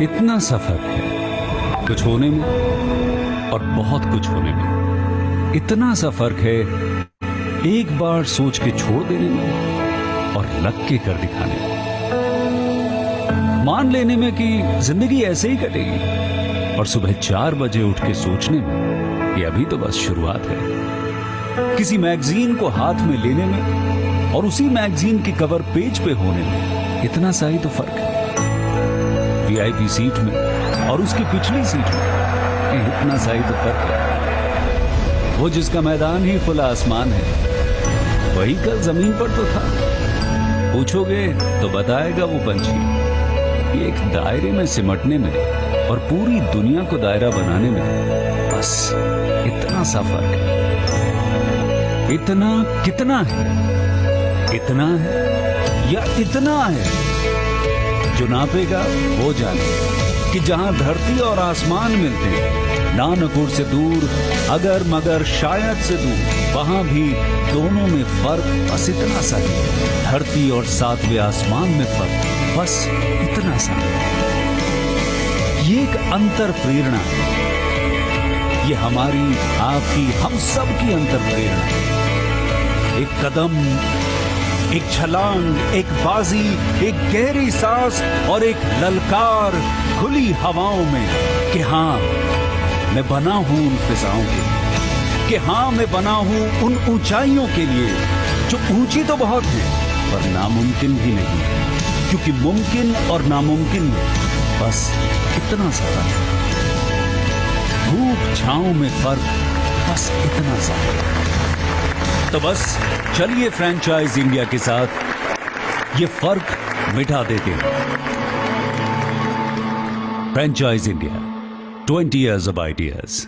इतना सफर है कुछ होने में और बहुत कुछ होने में। इतना सा फर्क है एक बार सोच के छोड़ देने में और लग के कर दिखाने में। मान लेने में कि जिंदगी ऐसे ही कटेगी और सुबह 4 बजे उठ के सोचने में कि अभी तो बस शुरुआत है। किसी मैगजीन को हाथ में लेने में और उसी मैगजीन के कवर पेज पे होने में इतना सा ही तो फर्क है। वीआईपी सीट में और उसकी पिछली सीट में इतना सा ही तो फर्क है। वो जिसका मैदान ही खुला आसमान है वही कल जमीन पर तो था। पूछोगे तो बताएगा वो पंछी कि एक दायरे में सिमटने में और पूरी दुनिया को दायरा बनाने में बस इतना सा फर्क है। इतना कितना है? इतना है या इतना है? जो नापेगा वो जाने कि जहां धरती और आसमान मिलते हैं, नानकुर से दूर, अगर मगर शायद से दूर, वहां भी दोनों में फर्क बस इतना सा है। धरती और 7वें आसमान में फर्क बस इतना सा। ये एक अंतर प्रेरणा है। ये हमारी, आपकी, हम सब की अंतर प्रेरणा है। एक कदम, एक छलांग, एक बाजी, एक गहरी सांस और एक ललकार खुली हवाओं में कि हाँ मैं बना हूं उन फिजाओं के लिए, कि हाँ मैं बना हूं उन ऊंचाइयों के लिए जो ऊंची तो बहुत है पर नामुमकिन भी नहीं, क्योंकि मुमकिन और नामुमकिन में बस इतना सा फर्क है। धूप छांव में फर्क बस इतना सा है। तो बस चलिए फ्रेंचाइज इंडिया के साथ ये फर्क मिटा देते हैं। Franchise India, 20 years of ideas.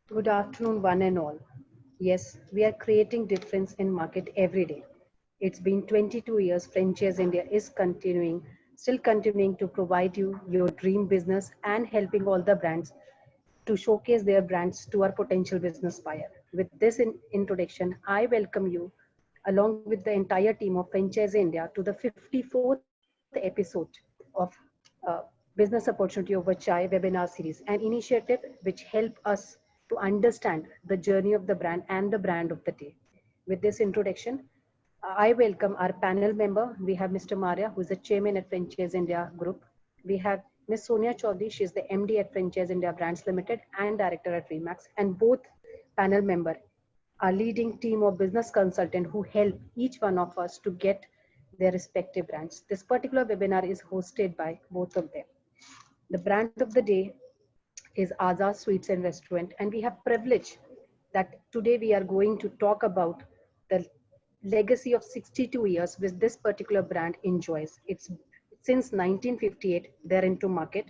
Good afternoon, one and all. Yes, we are creating difference in market every day. It's been 22 years Franchise India is still continuing to provide you your dream business and helping all the brands to showcase their brands to our potential business buyer. With this introduction, I welcome you along with the entire team of Franchise India to the 54th episode of uh, Business Opportunity Over Chai webinar series, an initiative which help us to understand the journey of the brand and the brand of the day. With this introduction, I welcome our panel member. We have Mr. Maria, who is the chairman at Franchise India Group. We have Ms. Sonia Chaudhary, she is the MD at Franchise India Brands Limited and director at Remax. And both panel member are leading team of business consultant who help each one of us to get their respective brands. This particular webinar is hosted by both of them. The brand of the day is Azad Sweets and Restaurant, and we have privilege that today we are going to talk about the legacy of 62 years which this particular brand enjoys. It's since 1958 they're into market,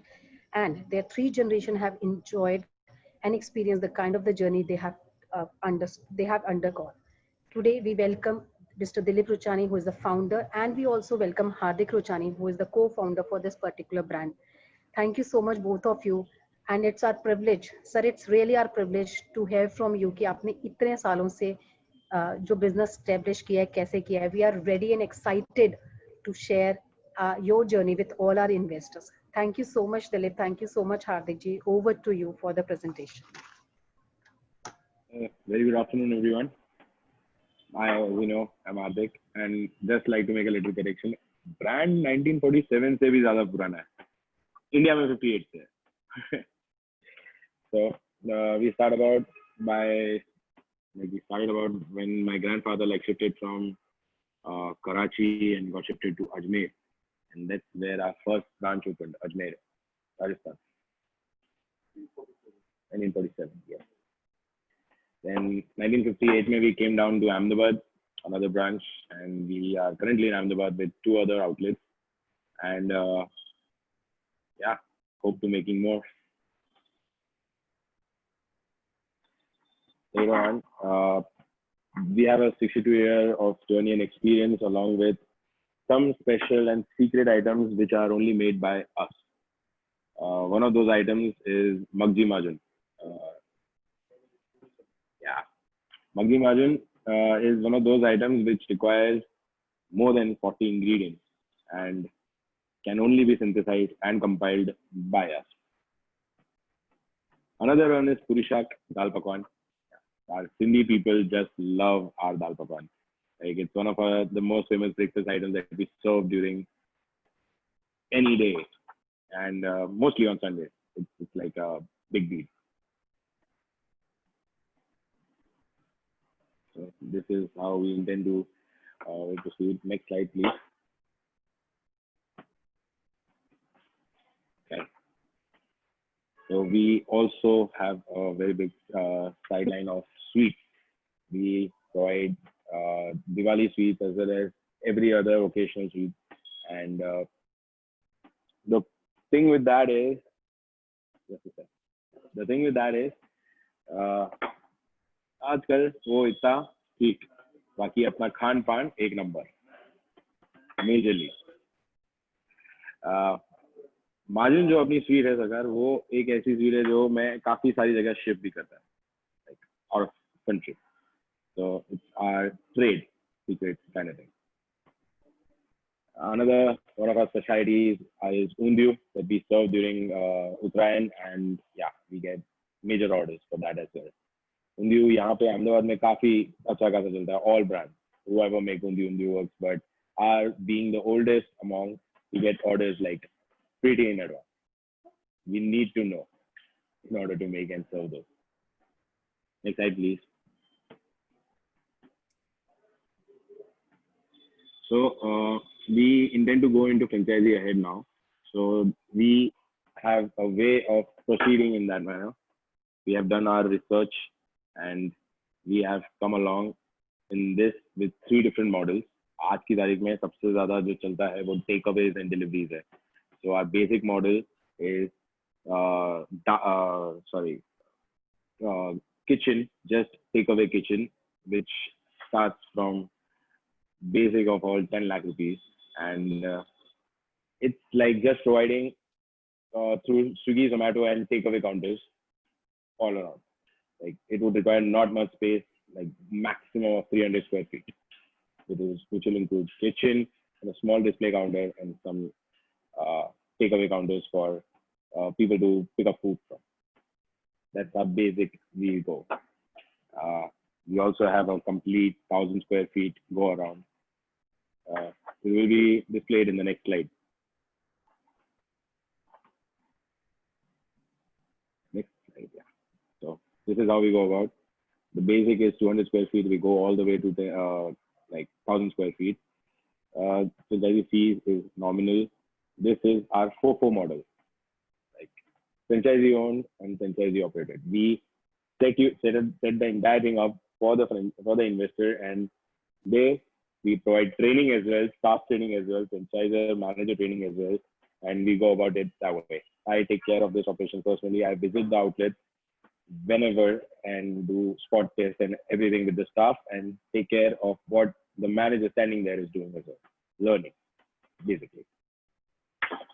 and their 3 generations have enjoyed and experienced the kind of the journey they have undergone. Today we welcome Mr. Dilip Ruchani, who is the founder, and we also welcome Hardik Ruchani, who is the co-founder for this particular brand. Thank you so much, both of you. And it's our privilege, sir, it's really our privilege to hear from you कि आपने इतने सालों से जो business establish किया है, कैसे किया है. We are ready and excited to share your journey with all our investors. Thank you so much, Dilip. Thank you so much, Hardik ji. Over to you for the presentation. Very good afternoon, everyone. I'm Hardik, and just like to make a little correction. Brand 1947 से भी ज़्यादा पुराना है. India में 58 से. So we started about when my grandfather shifted from Karachi and got shifted to Ajmer, and that's where our first branch opened, Ajmer, Rajasthan. 1947, yeah. Then 1958 we came down to Ahmedabad, another branch, and we are currently in Ahmedabad with 2 other outlets, and hope to making more. Later on, we have a 62-year of journey and experience, along with some special and secret items which are only made by us. One of those items is Maggi Majun. Yeah, Maggi Majun is one of those items which requires more than 40 ingredients and can only be synthesized and compiled by us. Another one is Puri Shak, Dal Pakwan. Our Sindhi people just love our Dal Pakwan. Like it's one of the most famous breakfast items that we serve during any day, and mostly on Sunday. It's like a big deal. So this is how we intend to proceed. Next slide, please. Okay. So we also have a very big sideline of sweets. We provide Diwali sweets as well as every other occasional sweet. And the thing with that is, आजकल वो इतना ठीक, बाकी अपना खान पान एक number majorly. माजून जो अपनी स्वीट है सरकार, वो एक ऐसी स्वीट है जो मैं काफी सारी जगह शिप भी करता है, like out of country, so it's our trade secret kind of thing. Another one of our specialties is undiyu that we serve during Uttarayan, and yeah, we get major orders for that as well. Undiyu यहाँ पे अहमदाबाद में काफी अच्छा खासा चलता है, all brands, whoever make undiyu works, but our being the oldest among, we get orders like pretty in advance. We need to know in order to make and serve those. Next slide, please. So we intend to go into franchisee ahead now. So we have a way of proceeding in that manner. We have done our research and we have come along in this with 3 different models. आज की तारीख में सबसे ज़्यादा जो चलता है वो takeaways and deliveries है. So our basic model is kitchen, just takeaway kitchen, which starts from basic of all 10 lakh rupees, and it's like just providing through Swiggy, Zomato and takeaway counters all around. Like it would require not much space, like maximum of 300 square feet, which will include kitchen and a small display counter and some takeaway counters for people to pick up food from. That's our basic we go. We also have a complete 1,000 square feet go around. It will be displayed in the next slide. Next slide, yeah. So this is how we go about. The basic is 200 square feet. We go all the way to the like 1,000 square feet. So the fee is nominal. This is our FOFO model, like franchisee owned and franchisee operated. We set the entire thing up for the investor, and we provide training as well, staff training as well, franchisor manager training as well, and we go about it that way. I take care of this operation personally. I visit the outlet whenever and do spot tests and everything with the staff, and take care of what the manager standing there is doing as well, learning basically.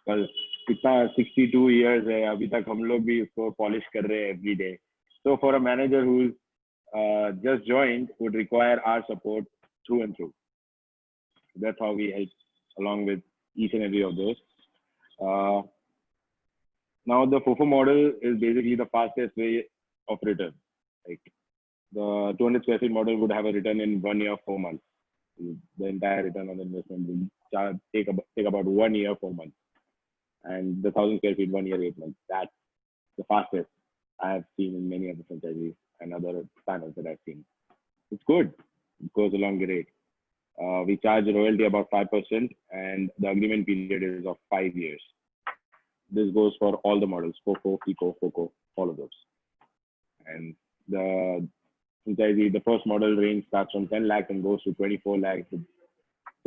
Because इतना 62 years है, अभी तक हम लोग भी उसको polish कर रहे हैं every day. So for a manager who's just joined, would require our support through and through. That's how we help along with each and every of those. Now the FOFO model is basically the fastest way of return. Like the 200 square feet model would have a return in 1 year, 4 months. The entire return on the investment will take about 1 year, 4 months. And the 1,000 square feet, 1 year, 8 months. That's the fastest I have seen in many of the franchisees and other panels that I've seen. It's good. It goes along great. We charge a royalty about 5%, and the agreement period is of 5 years. This goes for all the models, FOFO, FICO, FOCO, all of those. And the franchisee, the first model range starts from 10 lakhs and goes to 24 lakhs.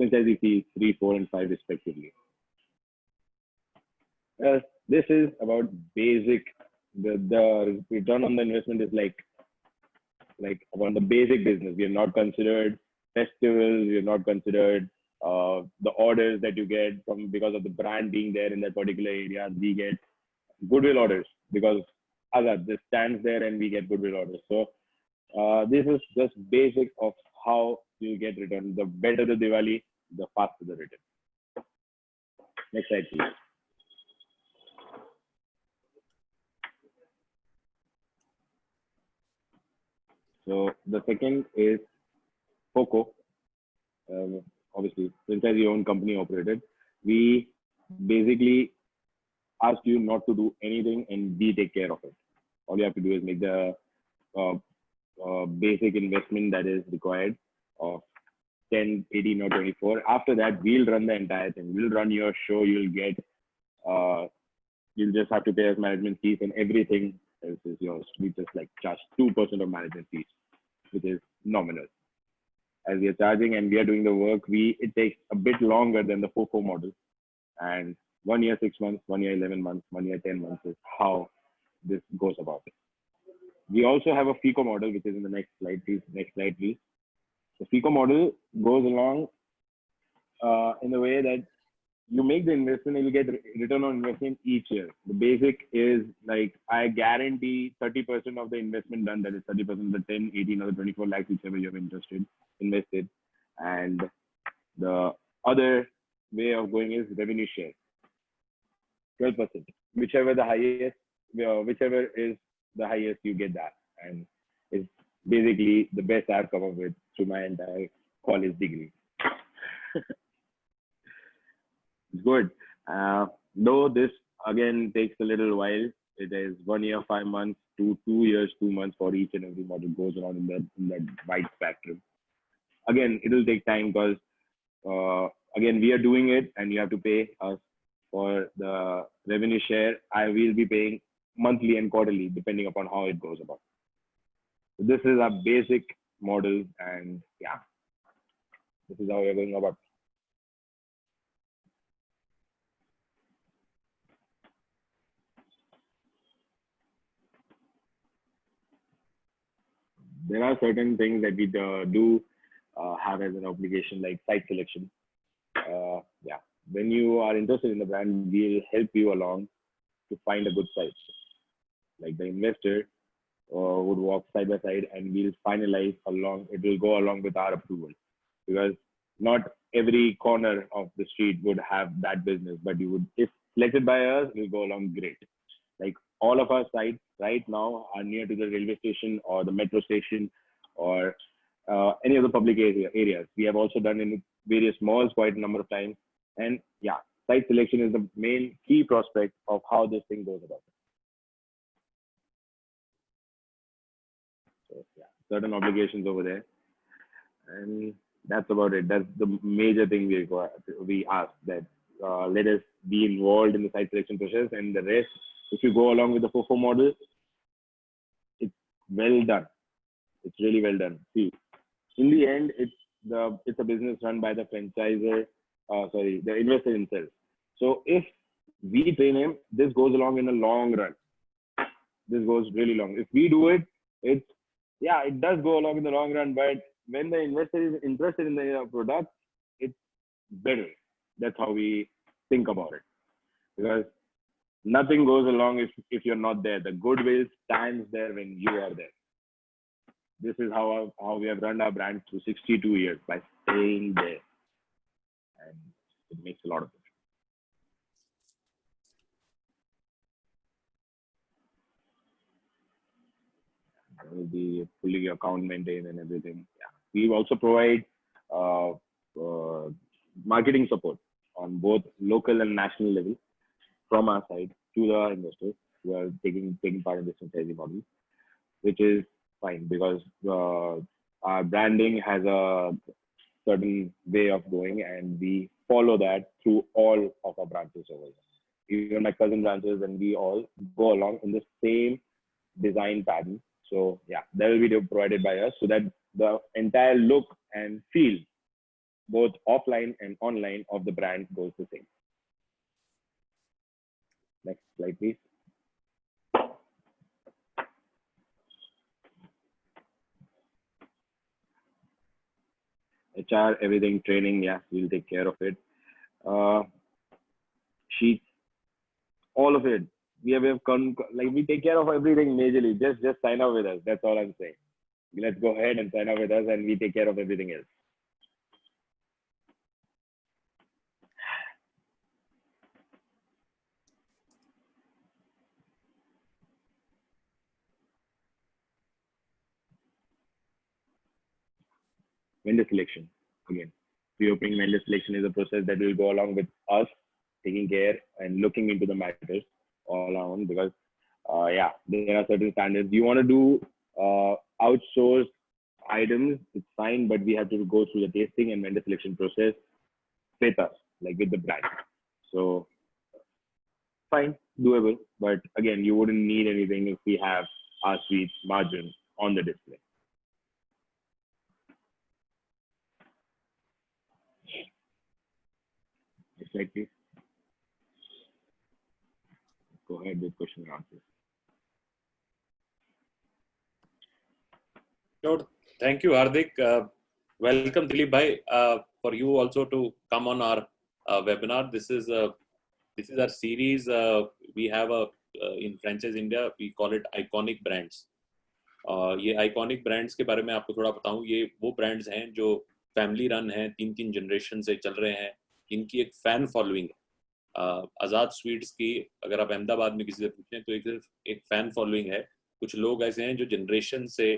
Franchisee fees 3, 4, and 5 respectively. This is about basic. The return on the investment is like on the basic business. We are not considered festivals. We are not considered the orders that you get from because of the brand being there in that particular area. We get goodwill orders, because Azad just stands there and we get goodwill orders. So this is just basic of how you get return. The better the Diwali, the faster the return. Next slide, please. So the second is FOCO. Obviously, franchisee owned, company operated. We basically ask you not to do anything and we take care of it. All you have to do is make the basic investment that is required of 10, 18 or 24. After that, we'll run the entire thing. We'll run your show. You'll get, you'll just have to pay us management fees, and everything else is yours. We just like charge 2% of management fees, which is nominal. As we are charging and we are doing the work, it takes a bit longer than the FOFO model. And 1 year, 6 months, 1 year, 11 months, 1 year, 10 months is how this goes about it. We also have a FICO model, which is in the next slide, please. Next slide, please. The FICO model goes along in the way that you make the investment and you get return on investment each year. The basic is like, I guarantee 30% of the investment done, that is 30% of the 10, 18 or the 24 lakhs, whichever you have invested. And the other way of going is revenue share, 12%, whichever is the highest, you get that. And it's basically the best I've come up with through my entire college degree. It's good. Though this again takes a little while. It is 1 year, 5 months to 2 years, 2 months for each and every model goes around in that wide spectrum. Again, it will take time because again, we are doing it and you have to pay us for the revenue share. I will be paying monthly and quarterly depending upon how it goes about. So this is a basic model, and yeah, this is how we are going about. There are certain things that we do have as an obligation, like site selection. Yeah, when you are interested in the brand, we'll help you along to find a good site. Like the investor would walk side by side, and we'll finalize along. It will go along with our approval, because not every corner of the street would have that business, but you would, if selected by us, it will go along great. Like all of our sites right now are near to the railway station or the metro station or any other public areas. We have also done in various malls quite a number of times. And yeah, site selection is the main key prospect of how this thing goes about. So yeah, certain obligations over there. And that's about it. That's the major thing we ask, that let us be involved in the site selection process, and the rest, if you go along with the FOFO model, it's well done. It's really well done. See, in the end, it's a business run by the franchisor, the investor himself. So if we train him, this goes along in the long run. This goes really long. If we do it, it does go along in the long run, but when the investor is interested in the product, it's better. That's how we think about it. Because nothing goes along if you're not there. The goodwill stands there when you are there. This is how we have run our brand through 62 years, by staying there. And it makes a lot of difference. There will be fully account maintained and everything. Yeah. We also provide marketing support on both local and national level from our side to the investors who are taking part in this franchisee model, which is fine, because our branding has a certain way of going, and we follow that through all of our branches over here. Even my cousin branches, and we all go along in the same design pattern. So yeah, that will be provided by us, so that the entire look and feel, both offline and online, of the brand goes the same. Next slide, please. HR, everything, training, yeah, we'll take care of it. Sheets, all of it, like we take care of everything majorly. Just sign up with us. That's all I'm saying. Let's go ahead and sign up with us, and we take care of everything else. Vendor selection. Again, pre-opening vendor selection is a process that will go along with us taking care and looking into the matters all around, because yeah, there are certain standards. You want to do outsourced items, it's fine, but we have to go through the tasting and vendor selection process with us, like with the brand. So fine, doable, but again, you wouldn't need anything if we have our sweets margin on the display. Next slide, please. Go ahead with question and answers. Sure. Thank you, Hardik. Welcome, Dilip Bhai, for you also to come on our webinar. This is our series. We have in Franchise India, we call it Iconic Brands. ये iconic brands के बारे में आपको थोड़ा बताऊं. ये वो brands हैं जो फैमिली रन हैं, 3 जनरेशन से चल रहे हैं, इनकी एक फैन फॉलोइंग है. आज़ाद स्वीट्स की अगर आप अहमदाबाद में किसी से पूछें तो एक फैन फॉलोइंग है. कुछ लोग ऐसे हैं जो जनरेशन से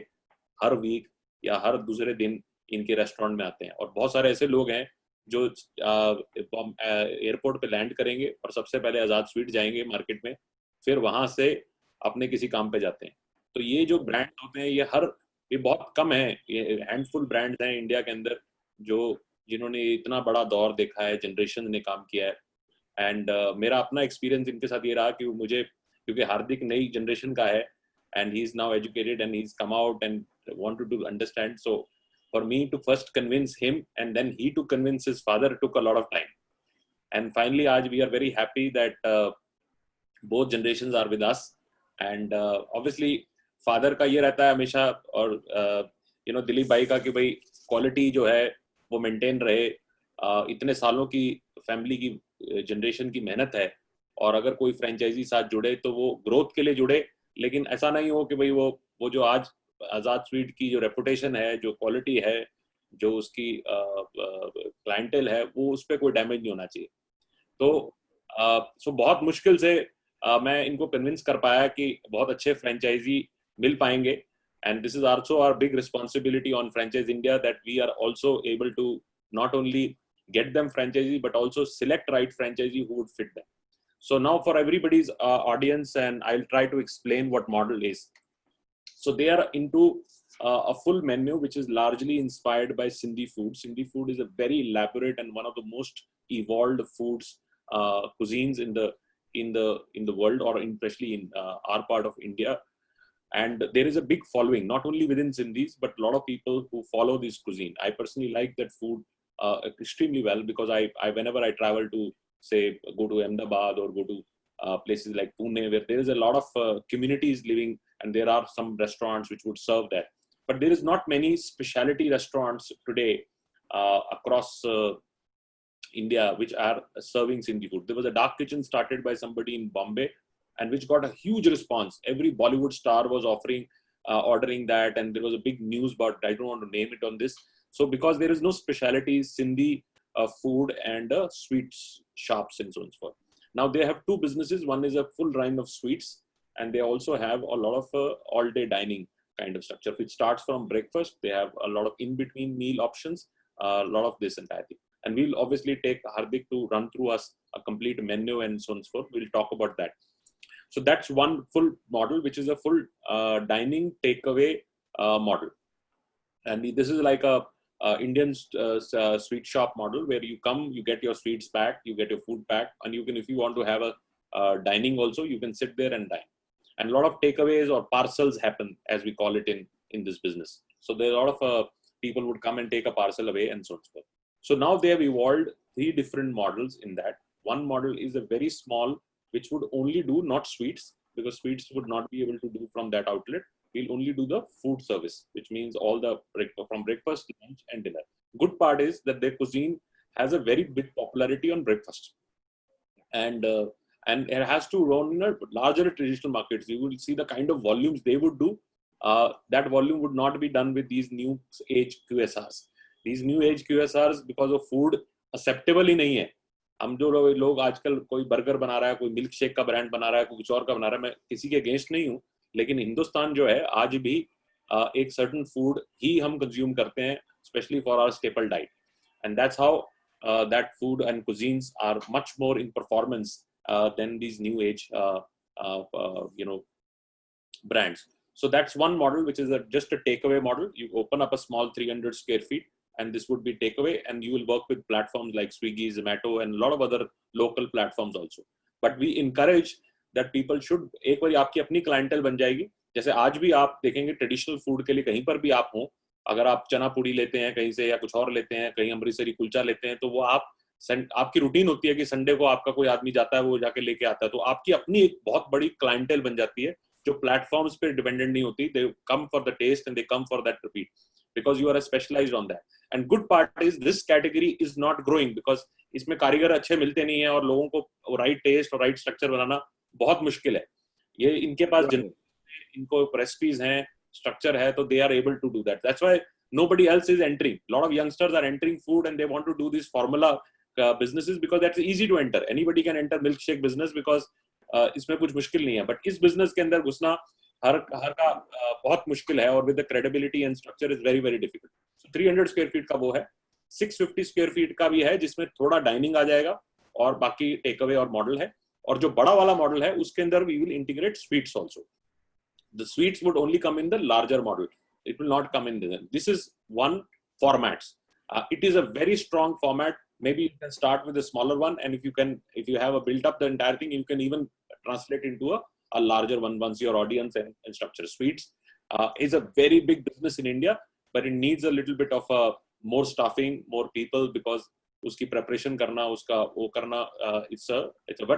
हर वीक या हर दूसरे दिन इनके रेस्टोरेंट में आते हैं, और बहुत सारे ऐसे लोग हैं जो एयरपोर्ट पे लैंड करेंगे और सबसे पहले आज़ाद स्वीट जाएंगे मार्केट में, फिर वहां से अपने किसी काम पे जाते हैं. तो ये जो ब्रांड होते हैं ये बहुत कम है. ये हैंडफुल ब्रांड्स हैं इंडिया के अंदर जिन्होंने इतना बड़ा दौर देखा है, जनरेशन ने काम किया है. एंड मेरा अपना एक्सपीरियंस इनके साथ ये रहा कि मुझे, क्योंकि हार्दिक नई जनरेशन का है and he's now educated and he's come out and wanted to understand. So for me to first convince him and then he to convince his father took a lot of time. And finally, aaj we are very happy that both generations are with us. And obviously, father का ये रहता है हमेशा, और दिलीप भाई का कि भाई क्वालिटी जो है वो मेंटेन रहे. इतने सालों की फैमिली की जनरेशन की मेहनत है, और अगर कोई फ्रेंचाइजी साथ जुड़े तो वो ग्रोथ के लिए जुड़े, लेकिन ऐसा नहीं हो कि भाई वो जो आज आज़ाद स्वीट की जो रेपुटेशन है, जो क्वालिटी है, जो उसकी क्लाइंटेल है, वो उस पर कोई डैमेज नहीं होना चाहिए. तो बहुत मुश्किल से मैं इनको कन्विंस कर पाया कि बहुत अच्छे फ्रेंचाइजी मिल पाएंगे. And this is also our big responsibility on franchise India, that we are also able to not only get them franchisee but also select right franchisee who would fit them. So now for everybody's audience, and I'll try to explain what model is. So they are into a full menu which is largely inspired by Sindhi food. Sindhi food is a very elaborate and one of the most evolved foods cuisines in the world, or especially in our part of India. And there is a big following not only within Sindhis but a lot of people who follow this cuisine. I personally like that food extremely well, because I whenever I travel to, say, go to Ahmedabad or go to places like Pune, where there is a lot of communities living, and there are some restaurants which would serve that, but there is not many specialty restaurants today across India which are serving Sindhi food. There was a dark kitchen started by somebody in Bombay, and which got a huge response. Every Bollywood star was ordering that, and there was a big news about it. I don't want to name it on this. So because there is no specialty Sindhi food and sweets shops and so on and so forth. Now they have two businesses. One is a full line of sweets, and they also have a lot of all-day dining kind of structure, which starts from breakfast. They have a lot of in-between meal options, a lot of this entire thing. And we'll obviously take Hardik to run through us a complete menu and so on and so forth. We'll talk about that. So that's one full model, which is a full dining takeaway model. And this is like a Indian sweet shop model, where you come, you get your sweets packed, you get your food packed, and you can, if you want to have a dining also, you can sit there and dine. And a lot of takeaways or parcels happen, as we call it in this business. So there are a lot of people would come and take a parcel away and so on. So now they have evolved 3 different models in that. One model is a very small, which would only do not sweets, because sweets would not be able to do from that outlet. We'll only do the food service, which means all the from breakfast, lunch, and dinner. Good part is that their cuisine has a very big popularity on breakfast, and and it has to run in a larger traditional markets. You will see the kind of volumes they would do. That volume would not be done with these new age QSRs. These new age QSRs, because of food acceptable ही नहीं है. हम जो लोग आजकल कोई burger बना रहा है, कोई मिल्क शेक का ब्रांड बना रहा है, कोई कुछ और का बना रहा है, मैं किसी के अगेंस्ट नहीं हूँ, लेकिन हिंदुस्तान जो है आज भी एक सर्टन फूड ही हम कंज्यूम करते हैं, specially for our staple diet, and that's how that food and cuisines are much more in performance than these new age brands. So that's one model, which is just a takeaway model. You open up a small 300 square feet and this would be takeaway, and you will work with platforms like Swiggy, Zomato and a lot of other local platforms also. But we encourage that people should, एक बार आपकी अपनी clientele बन जाएगी. जैसे आज भी आप देखेंगे ट्रेडिशनल फूड के लिए कहीं पर भी आप हो, अगर आप चना पूड़ी लेते हैं कहीं से या कुछ और लेते हैं, कहीं अमृतसरी कुलचा लेते हैं, तो वो आपकी रूटीन होती है कि संडे को आपका कोई आदमी जाता है, वो जाके लेके आता है, तो आपकी अपनी एक बहुत बड़ी क्लाइंटेल बन जाती है जो प्लेटफॉर्म्स पे डिपेंडेंट नहीं होती. They come for the taste and they come for that repeat because you are specialised on that. And good part is this category is not growing because इसमें कारीगर अच्छे मिलते नहीं है और लोगों को राइट टेस्ट और राइट स्ट्रक्चर बनाना बहुत मुश्किल है. ये इनके पास इनको रेसिपीज हैं, स्ट्रक्चर है, तो they are able to do that. That's why nobody else is entering. A lot of youngsters are entering food and they want to do these formula businesses because that's easy to enter. Anybody can enter milkshake business because इसमें कुछ मुश्किल नहीं है. But इस business के अंदर घुसना हर का बहुत मुश्किल है, और with the credibility and structure is very very difficult. So 300 square feet का वो है, 650 square feet का भी है जिसमें थोड़ा डाइनिंग आ जाएगा और बाकी टेक अवे और मॉडल है. और जो बड़ा वाला मॉडल है उसके अंदर we will integrate sweets also. The sweets would only come in the larger model. It will not come in the. This is one format. It is a very strong format. Maybe you can start with a smaller one, and if you have built up the entire thing, you can even translate into a larger one once your audience and structure. Sweets is a very big business in India, but it needs a little bit of more staffing, more people, because उसकी preparation करना, उसका वो करना,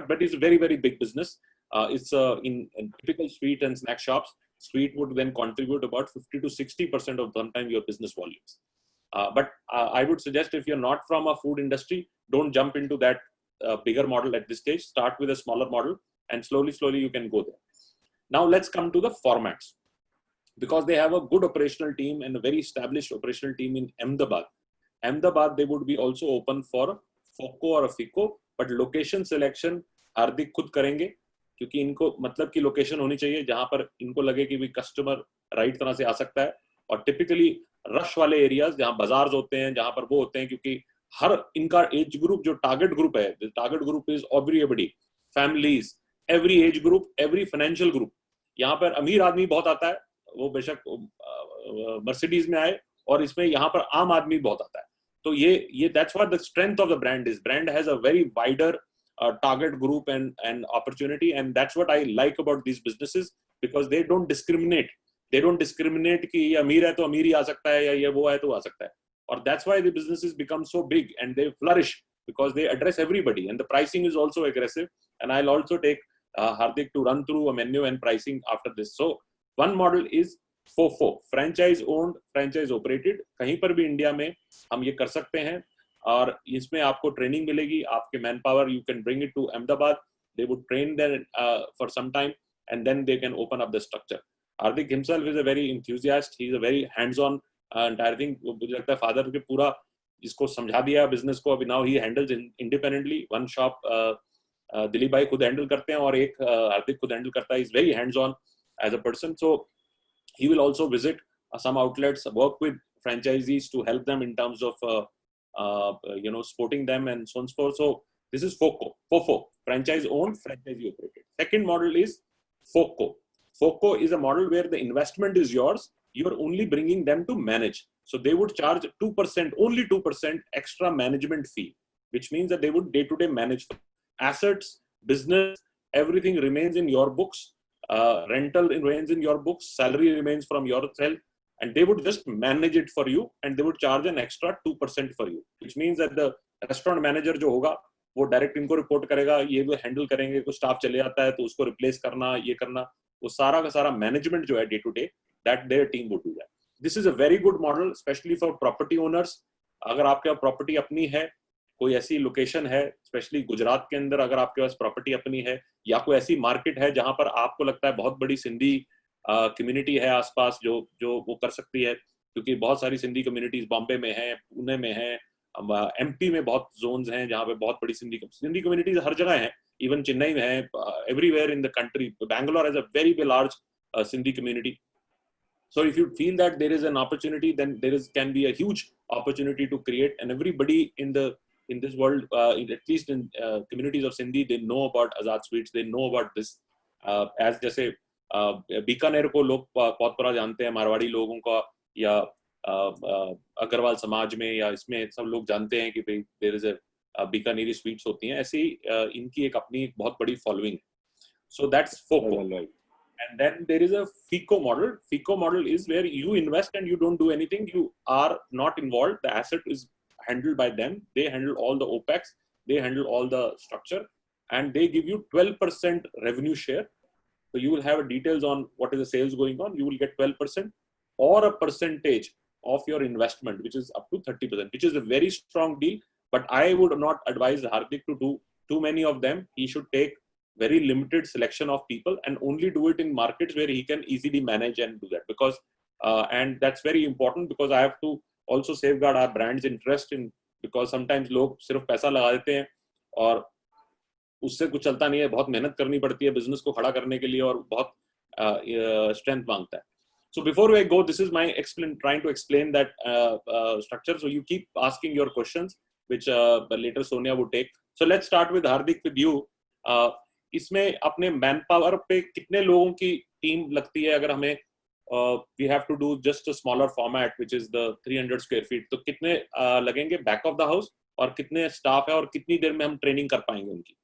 but it's a very very big business. It's in typical sweet and snack shops, sweet would then contribute about 50 to 60% of sometimes your business volumes. But I would suggest, if you're not from a food industry, don't jump into that bigger model at this stage. Start with a smaller model and slowly you can go there. Now let's come to the formats, because they have a good operational team and a very established operational team in Ahmedabad. Ahmedabad, they would be also open for FOCO or a FICO, but location selection हार्दिक खुद करेंगे, क्योंकि इनको मतलब की location होनी चाहिए जहां पर इनको लगे कि भी कस्टमर राइट तरह से आ सकता है. और टिपिकली रश वाले एरियाज जहां बाजार्स होते हैं, जहां पर वो होते हैं, क्योंकि हर इनका एज ग्रुप जो टारगेट ग्रुप है, target group is everybody, families, every age group, every financial group. यहाँ पर अमीर आदमी बहुत आता है, वो बेशक मर्सिडीज में आए, और इसमें यहाँ पर आम आदमी बहुत आता है. तो ये that's what the strength of the brand is. Brand has a very wider target group and opportunity, and that's what I like about these businesses, because they don't discriminate. They don't discriminate कि ये अमीर है तो अमीर ही आ सकता है, या ये वो है तो आ सकता है. और that's why the businesses become so big and they flourish, because they address everybody, and the pricing is also aggressive. And I'll also take Hardik to run through a menu and pricing after this. So one model is FOFO, franchise owned, franchise operated. कहीं पर भी India में हम ये कर सकते हैं, और इसमें आपको ट्रेनिंग मिलेगी. आपके manpower, you can bring it to Ahmedabad, they would train there for some time, and then they can open up the structure. Hardik himself is a very enthusiast, he is a very hands on entire thing. मुझे लगता है father के पूरा इसको समझा दिया business को. अभी now he handles independently one shop. Dilip भाई खुद हैंडल करते हैं और एक हार्दिक खुद हैंडल करता है. Is very hands on as a person. So he will also visit some outlets, work with franchisees to help them in terms of supporting them and so on and so forth. So this is FOFO, franchise owned, franchisee operated. Second model is FOCO. FOCO is a model where the investment is yours. You are only bringing them to manage. So they would charge 2%, only 2% extra management fee, which means that they would day-to-day manage assets, business, everything remains in your books. Rental remains in your books. Salary remains from yourself. And they would just manage it for you, and they would charge an extra 2% for you, which means that the restaurant manager जो होगा वो direct इनको report करेगा, ये वो handle करेंगे. कुछ staff चले जाता है तो उसको रिप्लेस करना, ये करना, वो सारा का सारा मैनेजमेंट जो है day to day, that their team would do that. This is a very good model, specially for property owners. अगर आपके पास प्रॉपर्टी अपनी है कोई ऐसी लोकेशन है स्पेशली गुजरात के अंदर, अगर आपके पास प्रॉपर्टी अपनी है, या कोई ऐसी मार्केट है जहां पर आपको लगता है बहुत बड़ी सिंधी कम्युनिटी है आसपास जो जो वो कर सकती है, क्योंकि बहुत सारी सिंधी कम्युनिटीज बॉम्बे में है, पुणे में है, एमपी में बहुत जोन्स हैं जहाँ पे बहुत बड़ी सिंधी कम्युनिटीज हर जगह हैं, इवन चेन्नई में है, everywhere in the country. Bangalore has a very large Sindhi community. So if you feel that there is an opportunity, then there can be a huge opportunity to create, and everybody in this world, at least in communities of Sindhi, they know about Azad Sweets, they know about this. As जैसे बीकानेर को लोग बहुत बड़ा जानते हैं, मारवाड़ी लोगों का, या अग्रवाल समाज में या इसमें सब लोग जानते हैं कि भाई there is a Bikaneri sweets होती हैं, ऐसी इनकी एक अपनी बहुत बड़ी following. So that's FOCO. And then there is a FICO model. FICO model is where you invest and you don't do anything. You are not involved. The asset is handled by them. They handle all the OPEX. They handle all the structure. And they give you 12% revenue share. So you will have details on what is the sales going on. You will get 12% or a percentage of your investment, which is up to 30%, which is a very strong deal. But I would not advise Hardik to do too many of them. He should take very limited selection of people and only do it in markets where he can easily manage and do that, because and that's very important, because I have to also safeguard our brand's interest in, because sometimes लोग सिर्फ पैसा लगा देते हैं और उससे कुछ चलता नहीं है, बहुत मेहनत करनी पड़ती है बिजनेस को खड़ा करने के लिए और बहुत स्ट्रेंथ मांगता है. So before I go, this is my trying to explain that structure. So you keep asking your questions, which later Sonia would take. So let's start with Hardik, with you. इसमें अपने man power पे कितने लोगों की team लगती है अगर हमें we have to do just a smaller format which is the 300 square feet, तो कितने लगेंगे बैक ऑफ द हाउस और कितने स्टाफ है और कितनी देर में हम ट्रेनिंग कर पाएंगे उनकी?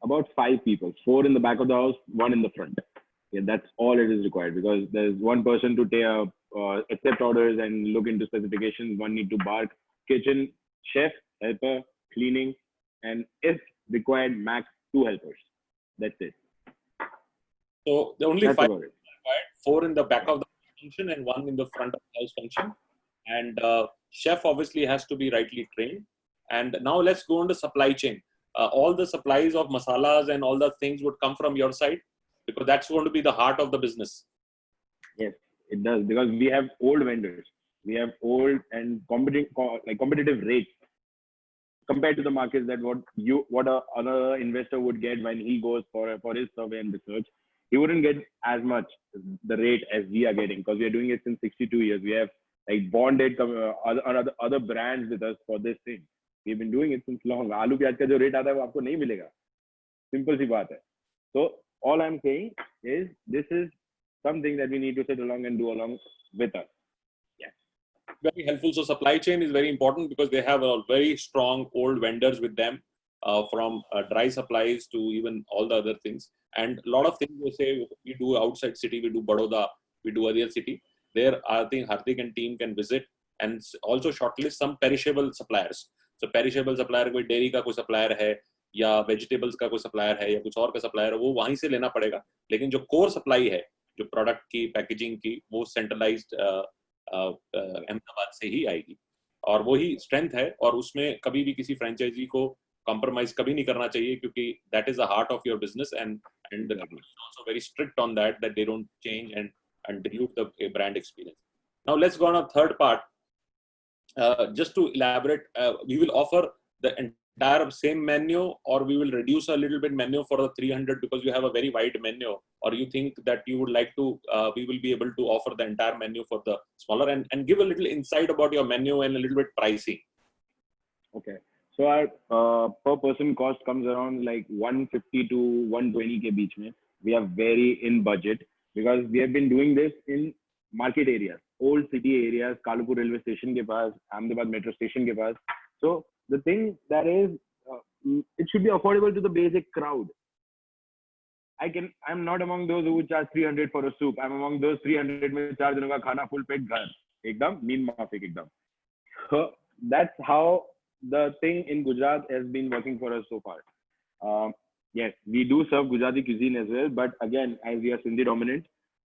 About 5 people, 4 in the back of the house, 1 in the front. Yeah, that's all it is required, because there's one person to accept orders and look into specifications. One need to bark, kitchen, chef, helper, cleaning, and if required, max 2 helpers. That's it. So the only That's 5 required, 4 in the back of the function and 1 in the front of the house function. And chef obviously has to be rightly trained. And now let's go on the supply chain. All the supplies of masalas and all the things would come from your side, because that's going to be the heart of the business. Yes, it does, because we have old vendors. We have old and competitive rates compared to the markets, that what another investor would get when he goes for his survey and research. He wouldn't get as much the rate as we are getting, because we are doing it since 62 years. We have like bonded other brands with us for this thing. We've been doing it since long. आलू प्याज का जो rate आता है वो आपको नहीं मिलेगा, सिंपल सी बात है. So all I'm saying is this is something that we need to sit along and do along with us. Very helpful. So supply chain is very important, because they have a very strong old vendors with them, from dry supplies to even all the other things. And a lot of things we say we do outside city, we do Baroda, we do other city. There, I think Hardik and team can visit and also shortlist some perishable suppliers. So perishable supplier, कोई dairy का कोई supplier है, या vegetables का कोई supplier है, या कुछ और का supplier है, वो वहीं से लेना पड़ेगा. लेकिन जो core supply है, जो product की packaging की, वो centralized अहमदाबाद से ही आएगी, और वही स्ट्रेंथ है. और उसमें कभी भी किसी फ्रेंचाइजी को कॉम्प्रोमाइज कभी नहीं करना चाहिए, क्योंकि that is the heart of your business, and the company is also very strict on that they don't change and dilute the brand experience. Now let's go on a third part. Just to elaborate, we will offer the entire same menu, or we will reduce a little bit menu for the 300, because you have a very wide menu, or you think that you would like to, we will be able to offer the entire menu for the smaller, and give a little insight about your menu and a little bit pricing. Okay, so our per person cost comes around like 150 to 120 ke beech mein. We are very in budget, because we have been doing this in market areas, old city areas, Kalupur railway station ke paas, Ahmedabad metro station ke paas. So the thing that is, it should be affordable to the basic crowd. I'm not among those who would charge 300 for a soup. I'm among those 300 में 4 दिनों का खाना full पेट घर, एकदम नींद माफिक एकदम. So that's how the thing in Gujarat has been working for us so far. Yes, we do serve Gujarati cuisine as well, but again, as we are Sindhi dominant,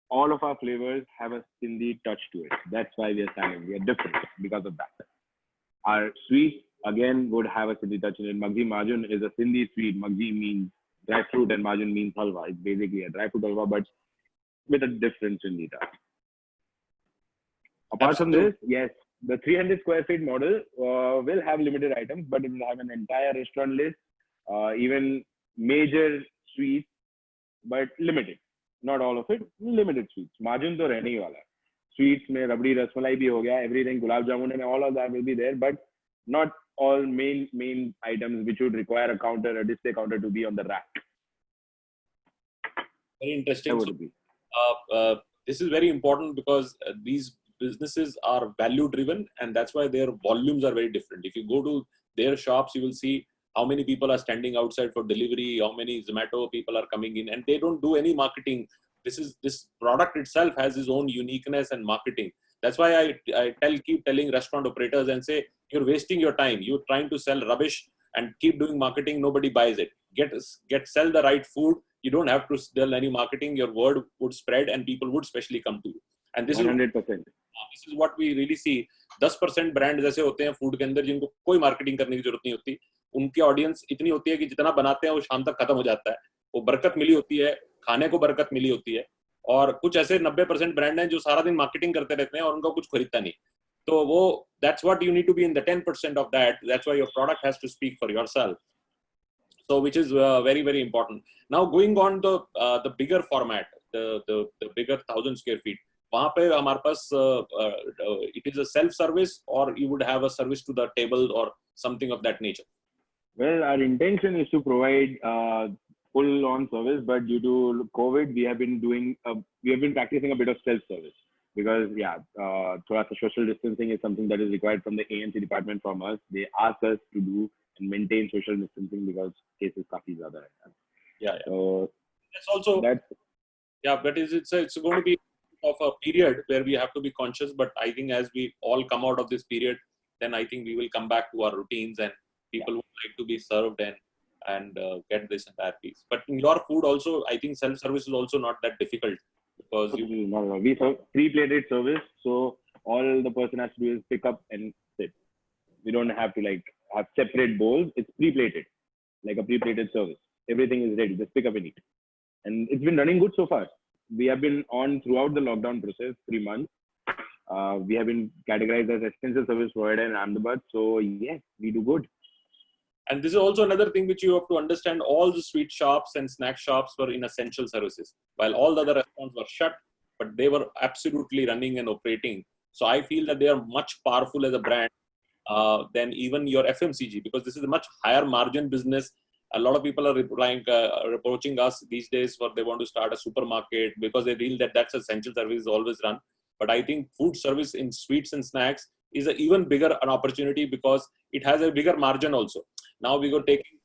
all of our flavors have a Sindhi touch to it. That's why we are standing. We are different because of that. Our sweets again would have a Sindhi touch in it. Magzi Majun is a Sindhi sweet. Magzi means dry fruit and Majun means halwa. It's basically a dry fruit halwa, but with a different Sindhi touch. Apart from this, yes, the 300 square feet model will have limited items, but it will have an entire restaurant list, even major sweets, but limited. Not all of it, limited sweets. Majun to rehne hi wala hai. Sweets mein rabdi rasmalai bhi ho gaya, everything, gulab jamun and all of that will be there, but not all main items which would require a counter, a display counter to be on the rack. Very interesting. That So, would be. this is very important because these businesses are value driven, and that's why their volumes are very different. If you go to their shops, you will see how many people are standing outside for delivery, how many Zomato people are coming in, and they don't do any marketing. This product itself has its own uniqueness and marketing. That's why I keep telling restaurant operators and say, you're wasting your time. You're trying to sell rubbish and keep doing marketing. Nobody buys it. Sell the right food. You don't have to sell any marketing. Your word would spread and people would specially come to you. And this 100%. is what we really see. 10% brand ऐसे होते हैं food के अंदर जिनको कोई marketing करने की जरूरत नहीं होती. उनकी ऑडियंस इतनी होती है कि जितना बनाते हैं वो शाम तक खत्म हो जाता है. वो बरकत मिली होती है, खाने को बरकत मिली होती है. और कुछ ऐसे 90% ब्रांड हैं जो सारा दिन मार्केटिंग करते रहते हैं और उनका कुछ खरीदता नहीं. तो वो that's what you need to be in the 10% of that. That's why your product has to speak for yourself. So which is very, very important. Now going on the bigger format, the bigger 1,000 square feet. वहाँ पे हमारे पास it is a self service or you would have a service to the table or something of that nature. Well, our intention is to provide full on service, but due to COVID, we have been practicing a bit of self service because thoda sa social distancing is something that is required from the AMC department from us. They ask us to do and maintain social distancing because cases काफी ज़्यादा है. Yeah. So that's also but it's going to be of a period where we have to be conscious, but I think as we all come out of this period, then I think we will come back to our routines and people would like to be served and get this entire piece. But in your food also, I think self-service is also not that difficult because we serve pre-plated service, so all the person has to do is pick up and sit. We don't have to have separate bowls. It's pre-plated, like a pre-plated service. Everything is ready. Just pick up and eat. And it's been running good so far. We have been on throughout the lockdown process, 3 months. We have been categorized as essential service provider in Ahmedabad. So yes, we do good. And this is also another thing which you have to understand. All the sweet shops and snack shops were in essential services, while all the other restaurants were shut, but they were absolutely running and operating. So I feel that they are much powerful as a brand than even your FMCG, because this is a much higher margin business. A lot of people are approaching us these days for they want to start a supermarket because they feel that that's essential service always run. But I think food service in sweets and snacks is an even bigger an opportunity because it has a bigger margin also. Now we go taking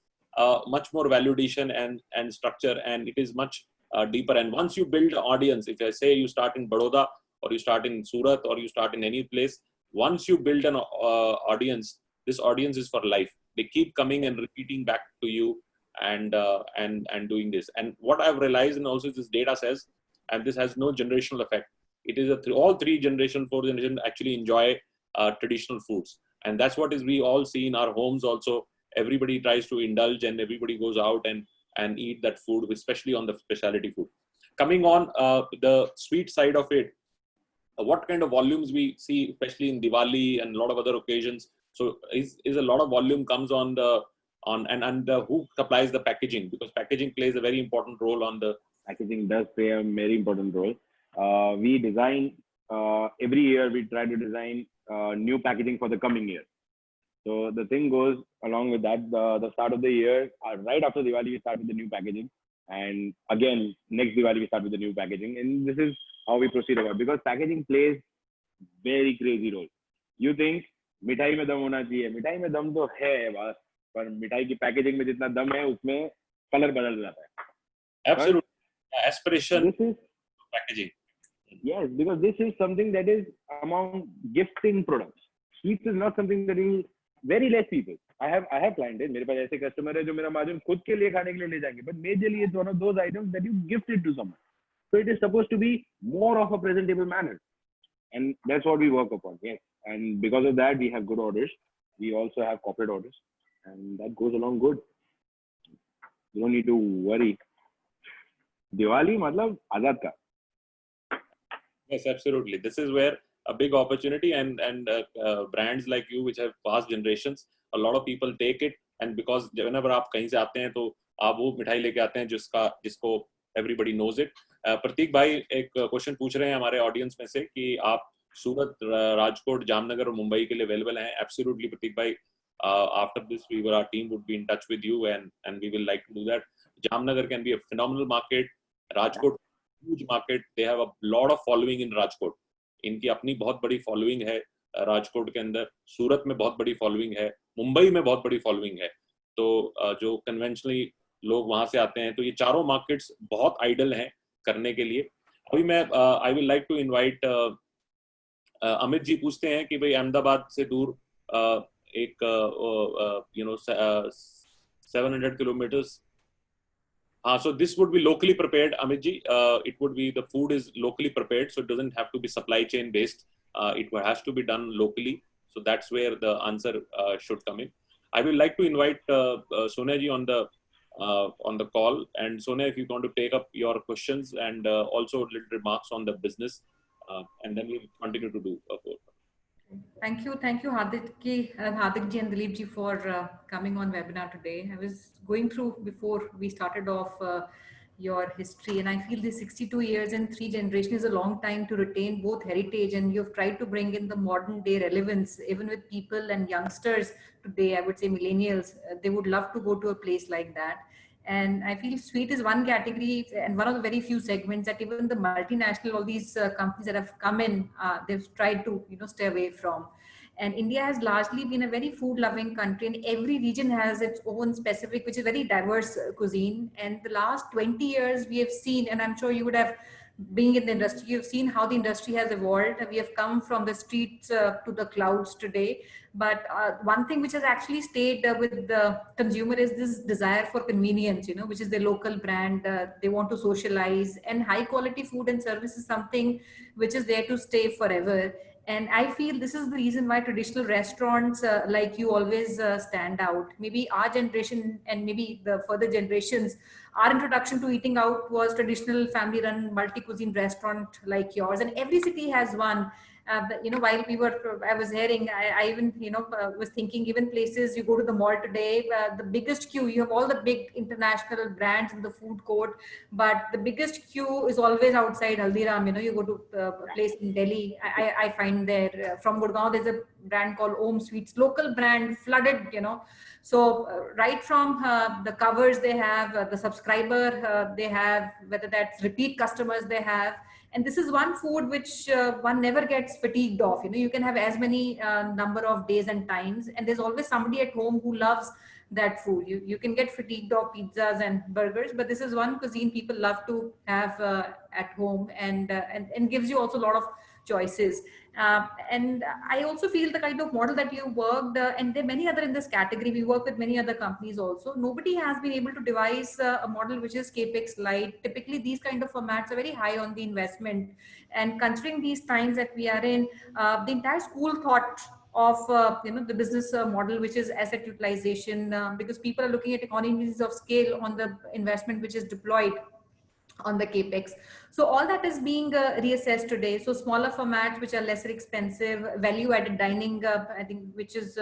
much more value addition and structure, and it is much deeper. And once you build an audience, if I say you start in Baroda or you start in Surat or you start in any place, once you build an audience, this audience is for life. They keep coming and repeating back to you and doing this. And what I've realized, and also this data says, and this has no generational effect. It is all 3 generation, 4 generation actually enjoy traditional foods, and that's what is we all see in our homes. Also, everybody tries to indulge and everybody goes out and eat that food, especially on the specialty food. Coming on the sweet side of it, what kind of volumes we see, especially in Diwali and a lot of other occasions. So is a lot of volume comes on who supplies the packaging, because packaging plays a very important role on the. Packaging does play a very important role. We design every year. We try to design new packaging for the coming year. So the thing goes along with that. The start of the year, right after Diwali, we start with the new packaging, and again next Diwali we start with the new packaging. And this is how we proceed about, because packaging plays very crazy role. You think मिठाई में दम होना चाहिए, मिठाई में दम तो है बस, पर मिठाई की पैकेजिंग में जितना दम है उसमें कलर बदल जाता है. Absolutely. Aspiration. This is packaging. Yes, because this is something that is among gifting products. Sweets is not something that is very less people. I have clients. मेरे पास ऐसे customer है जो मेरा मार्जिन खुद के लिए खाने के लिए ले जाएंगे, but majorly it's one of those items that you gift it to someone. So it is supposed to be more of a presentable manner, and that's what we work upon. Yes, and because of that we have good orders. we also have corporate orders, and that goes along good. You don't need to worry. Diwali matlab Azad ka. Yes, absolutely. This is where a big opportunity and brands like you, which have past generations, a lot of people take it, and because whenever आप कहीं से आते हैं तो आप वो मिठाई लेके आते हैं जिसको everybody knows it. प्रतीक भाई एक क्वेश्चन पूछ रहे हैं हमारे ऑडियंस में से कि आप सूरत, राजकोट, जामनगर और मुंबई के लिए अवेलेबल हैं. Absolutely, प्रतीक भाई. After this, our team would be in touch with you, and we will like to do that. Jamnagar can be a phenomenal market. Rajkot, huge market. They have a lot of following in Rajkot. इनकी अपनी बहुत बड़ी following है राजकोट के अंदर. सूरत में बहुत बड़ी फॉलोइंग है. मुंबई में बहुत बड़ी फॉलोइंग है. तो जो कन्वेंशनली लोग वहां से आते हैं, तो ये चारों मार्केट्स बहुत आइडल हैं करने के लिए. अभी मैं I will like to invite Amit ji. पूछते हैं कि भाई अहमदाबाद से दूर एक 700 kilometers. So this would be locally prepared, Amit ji. It would be, the food is locally prepared, so it doesn't have to be supply chain based. It has to be done locally. So that's where the answer should come in. I will like to invite Sonia ji on the call. And Sonia, if you want to take up your questions and also little remarks on the business, and then we'll continue to do. Thank you, Hardik ji and Dilip ji for coming on webinar today. I was going through before we started off your history, and I feel this 62 years and 3 generations is a long time to retain both heritage, and you've tried to bring in the modern day relevance, even with people and youngsters today. I would say millennials, they would love to go to a place like that. And I feel sweet is one category and one of the very few segments that even the multinational, all these companies that have come in, they've tried to stay away from. And India has largely been a very food-loving country, and every region has its own specific, which is very diverse cuisine. And the last 20 years we have seen, and I'm sure you would have, being in the industry, you've seen how the industry has evolved. We have come from the streets to the clouds today. But one thing which has actually stayed with the consumer is this desire for convenience, which is the local brand. They want to socialize, and high quality food and service is something which is there to stay forever. And I feel this is the reason why traditional restaurants like you always stand out. Maybe our generation and maybe the further generations, our introduction to eating out was traditional family-run multi-cuisine restaurant like yours. And every city has one. While I was hearing, I even, was thinking, even places you go to the mall today, the biggest queue, you have all the big international brands in the food court, but the biggest queue is always outside Haldiram. You go to a place in Delhi, I find there, from Gurgaon, there's a brand called Om Sweets, local brand, flooded, So right from the covers they have, the subscriber they have, whether that's repeat customers they have. And this is one food which one never gets fatigued of. You can have as many number of days and times, and there's always somebody at home who loves that food. You can get fatigued of pizzas and burgers, but this is one cuisine people love to have at home, and gives you also a lot of choices. And I also feel the kind of model that you worked, and there are many other in this category. We work with many other companies also. Nobody has been able to devise a model which is capex light. Typically, these kind of formats are very high on the investment. And considering these times that we are in, the entire school thought of the business model, which is asset utilization, because people are looking at economies of scale on the investment which is deployed on the capex. So all that is being reassessed today. So smaller formats which are lesser expensive, value added dining, I think, which is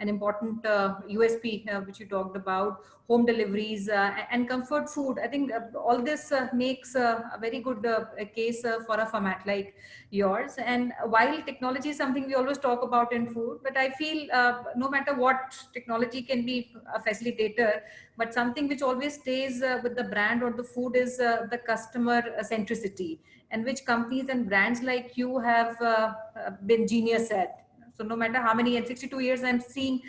an important USP which you talked about, home deliveries and comfort food. I think all this makes a very good case for a format like yours. And while technology is something we always talk about in food, but I feel no matter what, technology can be a facilitator, but something which always stays with the brand or the food is the customer centricity, and which companies and brands like you have been genius at. So no matter how many, in 62 years, I'm seeing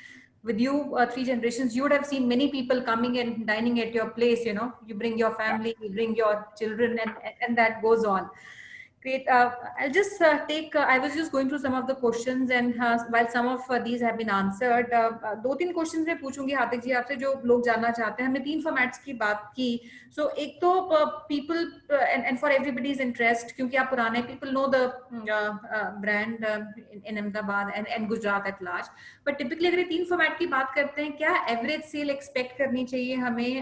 with you 3 generations, you would have seen many people coming and dining at your place. You bring your family, you bring your children, and that goes on. Great. I'll just take. I was just going through some of the questions, and while some of these have been answered, दो तीन questions मैं पूछूंगी हार्दिक जी आपसे जो लोग जानना चाहते हैं. हमने 3 formats की बात की. So एक तो people and for everybody's interest, क्योंकि आप पुराने people know the brand in Ahmedabad and Gujarat at large. But typically अगर ये 3 format की बात करते हैं, क्या average sale expect करनी चाहिए हमें?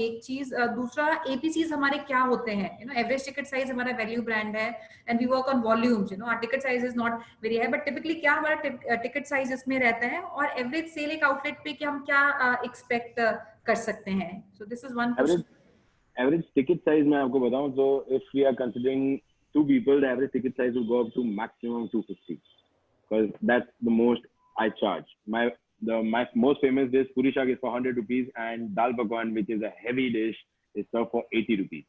एक चीज. दूसरा APCs हमारे क्या होते हैं? Average ticket size हमारा value brand है. And we work on volumes, our ticket size is not very high, but typically क्या हमारा ticket size इसमें रहता है और average sale एक outlet पे कि हम क्या expect कर सकते हैं? So this is one question. Average ticket size मैं आपको बताऊं तो if we are considering 2 people, the average ticket size will go up to maximum 250 because that's the most I charge. My most famous dish puri shak is for 100 rupees and dal pakwan, which is a heavy dish, is served for 80 rupees.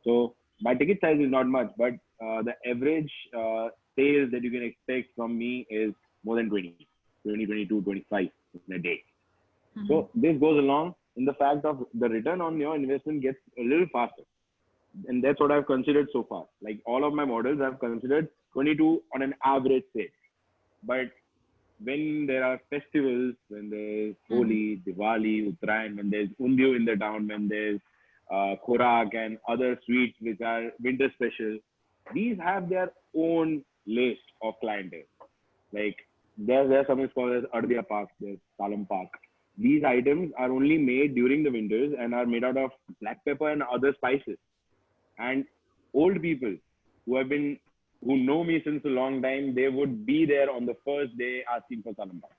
So my ticket size is not much, but the average sales that you can expect from me is more than 20, 22, 25 in a day. Mm-hmm. So this goes along in the fact of the return on your investment gets a little faster. And that's what I've considered so far. Like all of my models, I've considered 22 on an average sale. But when there are festivals, when there's Holi, Diwali, Uttarayan, when there's Undiyo in the town, when there's Khorak and other sweets which are winter special, these have their own list of clientele. Like there's something called as Ardya Pak, there's Salam Pak. These items are only made during the winters and are made out of black pepper and other spices. And old people who know me since a long time, they would be there on the first day asking for Salam Pak.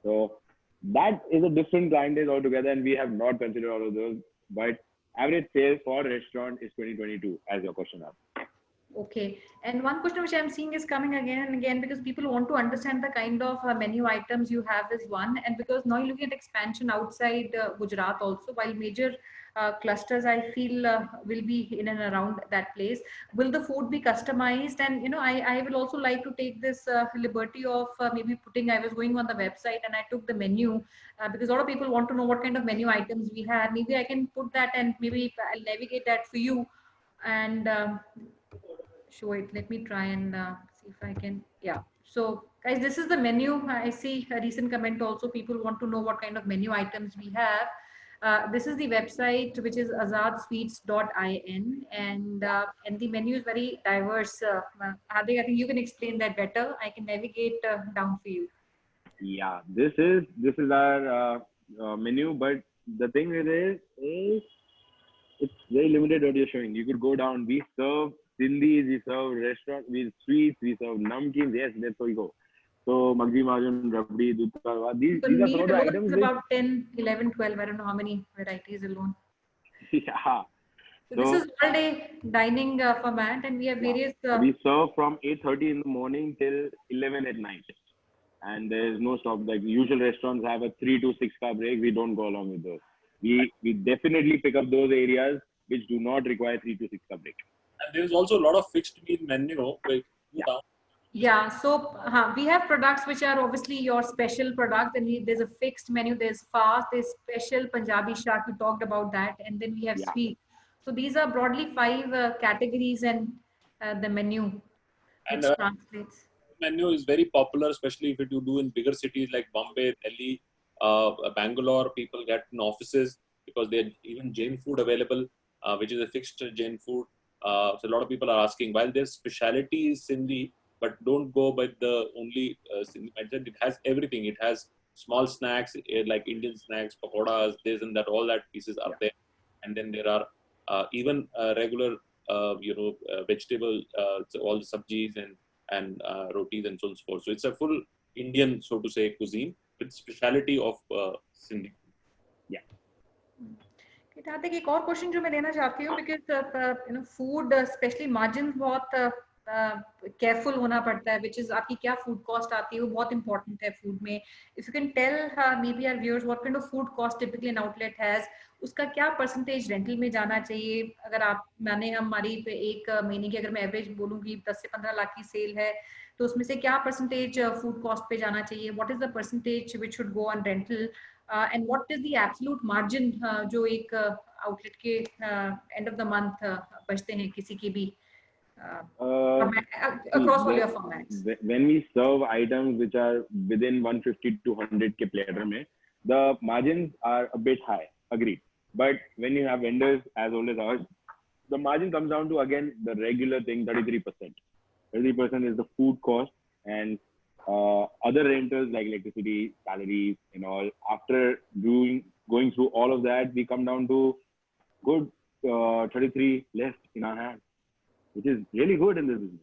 So that is a different clientele altogether, and we have not considered all of those. But average sales for restaurant is 2022, as your question asked. Okay. And one question which I'm seeing is coming again and again because people want to understand the kind of menu items you have is one. And because now you're looking at expansion outside Gujarat also, while major clusters I feel will be in and around that place. Will the food be customized? And I will also like to take this liberty of maybe putting, I was going on the website and I took the menu because a lot of people want to know what kind of menu items we have. Maybe I can put that and maybe I'll navigate that for you and show it. Let me try and see if I can. Yeah. So guys, this is the menu. I see a recent comment also. People want to know what kind of menu items we have. This is the website, which is azadsweets.in, and the menu is very diverse. Hardik, I think you can explain that better. I can navigate down for you. Yeah, this is our menu, but the thing with it is it's very limited what you're showing. You could go down. We serve Sindhis, we serve restaurant, we sweets, we serve namkeens. Yes, that's how we go. So Magdi Majan, Rabdi, Dudh Kalwa. These are some of the items. About 10, 11, 12. I don't know how many varieties alone. Yeah. So this is all day dining format, and we have various. We serve from 8:30 in the morning till 11 at night, and there is no stop. Like usual restaurants have a 3 to 6 hour break. We don't go along with those. We definitely pick up those areas which do not require 3 to 6 hour break. And there is also a lot of fixed meal menu. Like, yeah, so we have products which are obviously your special product, and there's a fixed menu. There's fast, there's special Punjabi shak. We talked about that, and then we have sweet. So these are broadly 5 categories, and the menu which translates. Menu is very popular, especially if you do in bigger cities like Bombay, Delhi, Bangalore. People get in offices because there's even Jain food available, which is a fixed Jain food. So a lot of people are asking, while their speciality is Sindhi, but don't go by the only Sindhi mindset. It has everything. It has small snacks like Indian snacks, pakoras, this and that. All that pieces are there, and then there are even regular, vegetable, all the sabjis and rotis and so on and so forth. So it's a full Indian, so to say, cuisine with speciality of Sindhi. Yeah. Hardik, एक और question जो मैं लेना चाहती हूँ because food, especially margins बहुत careful होना पड़ता है, which is आपकी क्या food cost आती है, वो बहुत important है food में. If you can tell maybe our viewers what kind of food cost typically an outlet has, उसका क्या percentage rental में जाना चाहिए. अगर आप माने हमारी एक महीने की अगर मैं average बोलूँगी 10 से 15 लाख की सेल है, तो उसमें से क्या percentage food cost पे जाना चाहिए. What is the percentage which should go on rental? And what is the absolute margin जो एक outlet के end of the month बचते हैं किसी की भी. across all your formats? When we serve items which are within 150 to 100K platter mein, the margins are a bit high, agreed. But when you have vendors as old as ours, the margin comes down to, again, the regular thing, 33%. 33% is the food cost, and other rentals like electricity, salaries, and all. After going through all of that, we come down to good 33 left in our hand, which is really good in this business.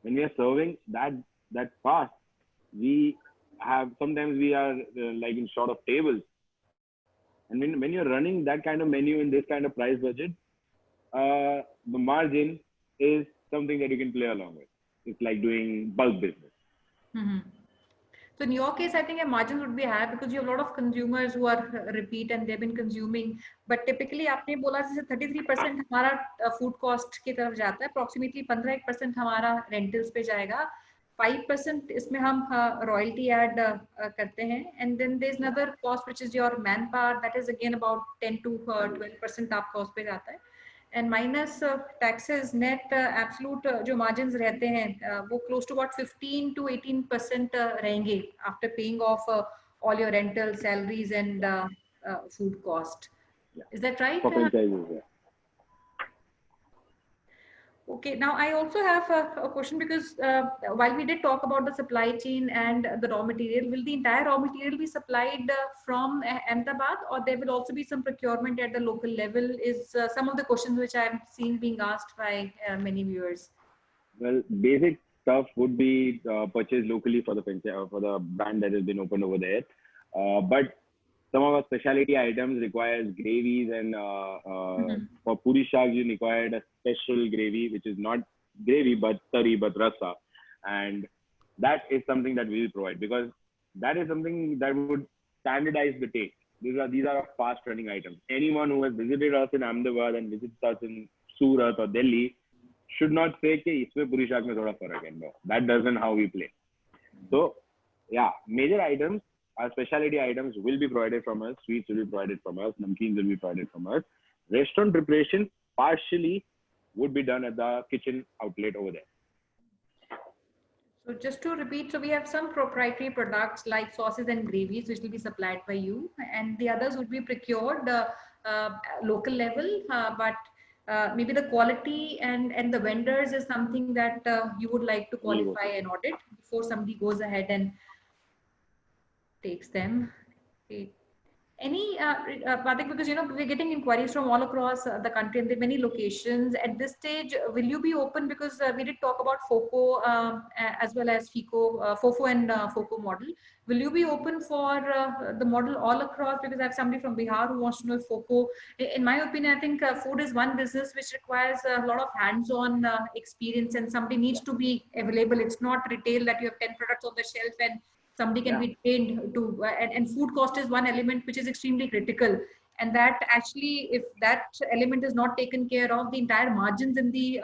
When we are serving that fast, sometimes we are like in short of tables. And when you're running that kind of menu in this kind of price budget, the margin is something that you can play along with. It's like doing bulk business. Mm-hmm. So in your case, I think your margins would be higher because you have a lot of consumers who are repeat and they've been consuming. But typically, आपने बोला जैसे 33% हमारा food cost की तरफ जाता है, approximately 15% हमारा rentals पे जाएगा, 5% इसमें हम royalty add करते हैं, and then there's another cost which is your manpower, that is again about 10 to 12% आप cost पे जाता है. And minus taxes, net absolute जो margins रहते हैं वो close to about 15 to 18% रहेंगे after paying off all your rental, salaries and food cost. Yeah. Is that right? Okay, now I also have a question because while we did talk about the supply chain and the raw material, will the entire raw material be supplied from Ahmedabad, or there will also be some procurement at the local level? Is some of the questions which I'm seeing being asked by many viewers. Well, basic stuff would be purchased locally for the brand that has been opened over there. But some of our specialty items requires gravies, and for puri shaak you required a special gravy, which is not gravy but tari but rasa, and that is something that we will provide because that is something that would standardize the taste. These are fast running items. Anyone who has visited us in Ahmedabad and visits us in Surat or Delhi should not say कि इसमें puri shaak में थोड़ा फर्क है. No, that doesn't how we play. So yeah, major items, our specialty items will be provided from us, sweets will be provided from us, namkeens will be provided from us. Restaurant preparation partially would be done at the kitchen outlet over there. So just to repeat, so we have some proprietary products like sauces and gravies which will be supplied by you, and the others would be procured local level, but maybe the quality and the vendors is something that you would like to qualify and audit before somebody goes ahead and takes them. Okay. Any, Pathik, because we're getting inquiries from all across the country and there are many locations. At this stage, will you be open, because we did talk about FOCO as well as FICO, FOFO and FOCO model. Will you be open for the model all across? Because I have somebody from Bihar who wants to know if FOCO. In my opinion, I think food is one business which requires a lot of hands-on experience, and somebody needs to be available. It's not retail that you have 10 products on the shelf and somebody can be trained to, and food cost is one element which is extremely critical, and that actually, if that element is not taken care of, the entire margins in the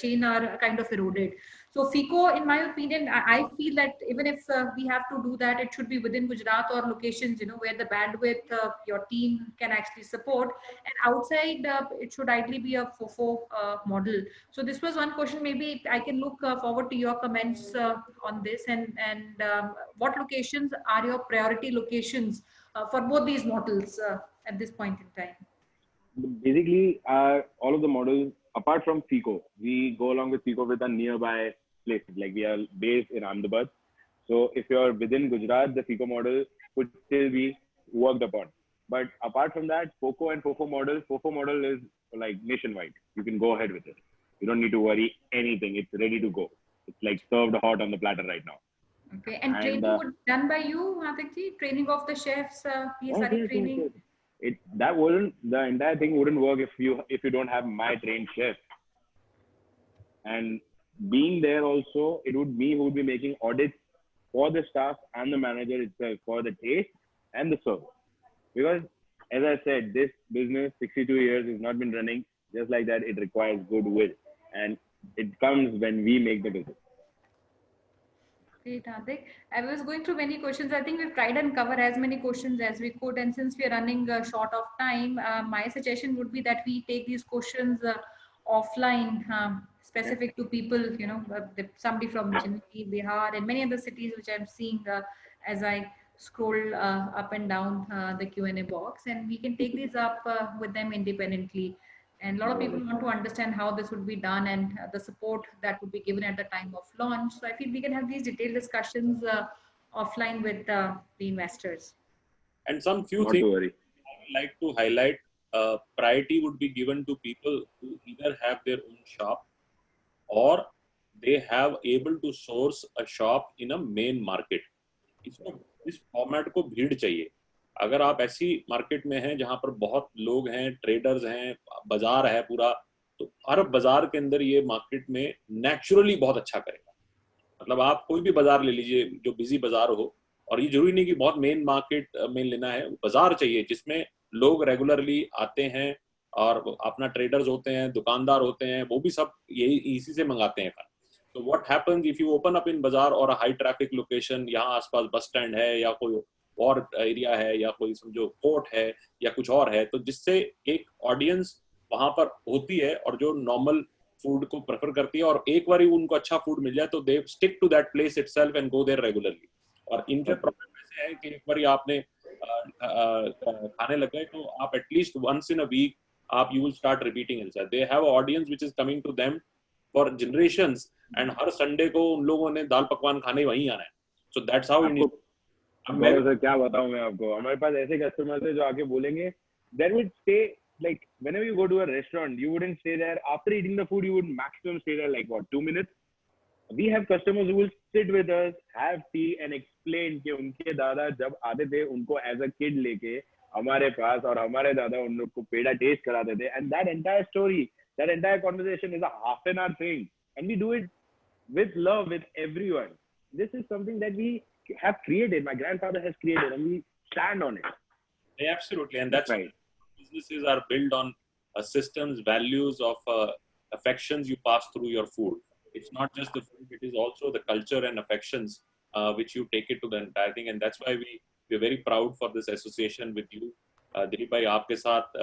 chain are kind of eroded. So FICO, in my opinion, I feel that even if we have to do that, it should be within Gujarat or locations, where the bandwidth your team can actually support, and outside it should ideally be a FOFO model. So this was one question. Maybe I can look forward to your comments on this, and what locations are your priority locations for both these models at this point in time? Basically, all of the models, apart from FICO, we go along with FICO with a nearby places. Like we are based in Ahmedabad. So if you're within Gujarat, the FICO model could still be worked upon. But apart from that, FOCO and FOFO model is like nationwide. You can go ahead with it. You don't need to worry anything. It's ready to go. It's like served hot on the platter right now. Okay, and training would done by you, Pathik? Training of the chefs, PSRE training. The entire thing wouldn't work if you don't have my trained chef. And being there also, it would be who would be making audits for the staff and the manager itself for the taste and the service. Because as I said, this business 62 years has not been running just like that. It requires goodwill, and it comes when we make the business. Great, Hadik. I was going through many questions. I think we've tried and cover as many questions as we could. And since we are running short of time, my suggestion would be that we take these questions offline, specific to people, you know, somebody from Chennai, Bihar, and many other cities which I'm seeing as I scroll up and down the Q&A box, and we can take these up with them independently. And a lot of people want to understand how this would be done and the support that would be given at the time of launch. So I feel we can have these detailed discussions offline with the investors. And some few Not things to worry. I would like to highlight. Priority would be given to people who either have their own shop or they have able to source a shop in a main market. इसको इस format को भीड़ चाहिए. अगर आप ऐसी market में हैं जहां पर बहुत लोग हैं, ट्रेडर्स हैं, बाजार है पूरा, तो हर बाजार के अंदर ये मार्केट में नेचुरली बहुत अच्छा करेगा. मतलब आप कोई भी बाजार ले लीजिए जो बिजी बाजार हो, और ये जरूरी नहीं कि बहुत मेन मार्केट में लेना है, बाजार चाहिए जिसमें लोग रेगुलरली आते हैं और अपना ट्रेडर्स होते हैं, दुकानदार होते हैं, वो भी सब यही इसी से मंगाते हैं. तो what happens if you open up in बाजार और हाई ट्रैफिक लोकेशन, यहाँ आसपास बस स्टैंड है या कोई और एरिया है या कोई समझो कोर्ट है या कुछ और है, तो जिससे एक ऑडियंस वहां पर होती है और जो नॉर्मल फूड को प्रेफर करती है, और एक बार ही उनको अच्छा फूड मिल जाए तो they stick to that place itself and go there regularly. और इनके प्रॉब्लम ऐसे है कि एक बार आपने खाने लग गए तो आप at least once in a week आप you will start repeating it. They have a audience which is coming to them for generations, and हर संडे को उन लोगों ने दाल पकवान खाने वहीं आना है. So that's how India. Sir क्या बताऊं मैं आपको, हमारे पास ऐसे कस्टमर्स है जो आके बोलेंगे there would stay like whenever you go to a restaurant you wouldn't stay there after eating the food, you would maximum stay there like what 2 minutes. We have customers who will sit with us, have tea and explain कि उनके दादा जब आते थे उनको as a kid लेके हमारे पास, और हमारे दादा उन लोग को पेड़ा टेस्ट कराते थे, and that entire story, that entire conversation is a half an hour thing, and we do it with love with everyone. This is something that we have created, my grandfather has created, and we stand on it. Yeah, absolutely, and that's right. Businesses are built on systems, values of affections you pass through your food. It's not just the food, it is also the culture and affections which you take it to the entire thing. And that's why we're very proud for this association with you. Dilip भाई, आपके साथ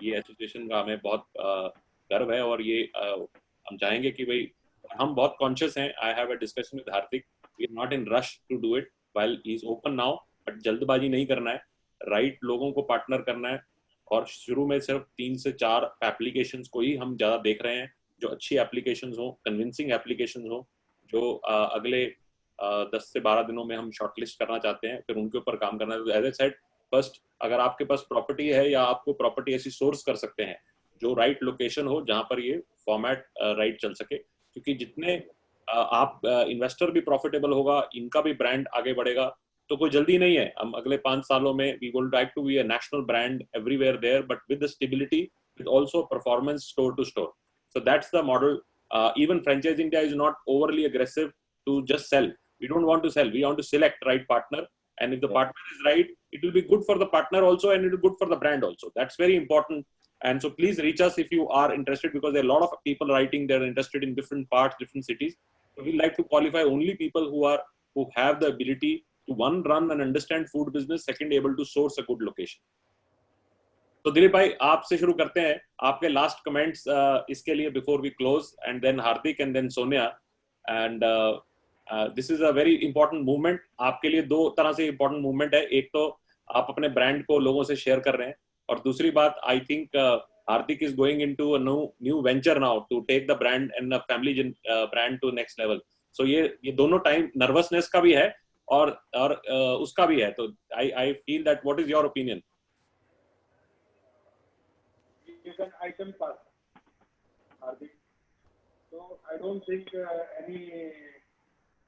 ये association का हमें बहुत गर्व है, और ये हम चाहेंगे कि भाई हम बहुत कॉन्शियस हैं. I have a discussion with Hardik. We are not in rush to do it while he's open now, but जल्दबाजी नहीं करना है, राइट लोगों को पार्टनर करना है. और शुरू में सिर्फ 3 से 4 एप्लीकेशंस को ही हम ज़्यादा देख रहे हैं, जो अच्छी एप्लीकेशंस हो, कन्विंसिंग एप्लीकेशंस हो, जो अगले 10 से 12 दिनों में हम शॉर्टलिस्ट करना चाहते हैं, फिर उनके ऊपर काम करना है. तो एज ए सेड, फर्स्ट अगर आपके पास प्रॉपर्टी है या आपको प्रॉपर्टी ऐसी सोर्स कर सकते हैं जो राइट लोकेशन हो जहाँ पर ये फॉर्मेट राइट चल सके, क्योंकि जितने आप इन्वेस्टर भी प्रॉफिटेबल होगा, इनका भी ब्रांड आगे बढ़ेगा. तो कोई जल्दी नहीं है. हम अगले 5 सालों में we would like to be a national brand everywhere there, but with the stability, with also performance store to store. So that's the model. Even Franchise India is not overly aggressive to just sell. We don't want to sell. We want to select right partner, and if the partner is right, it will be good for the partner also, and it will be good for the brand also. That's very important. And so please reach us if you are interested, because there are a lot of people writing they're interested in different parts, different cities. So we like to qualify only people who have the ability to one, run and understand food business, second, able to source a good location. तो दिलीप भाई, आपसे शुरू करते हैं. आपके last comments इसके लिए before we close, and then Hardik and then Sonia. And this is a very important movement. आपके लिए 2 तरह से इंपॉर्टेंट मूवमेंट है. एक तो आप अपने ब्रांड को लोगों से शेयर कर रहे हैं, और दूसरी बात, I think Hardik is going into a new venture now to take the brand and family brand to next level. So ये दोनों टाइम नर्वसनेस का भी है और उसका भी है. तो I feel that what is your opinion? I can pass, Hardik. So I don't think any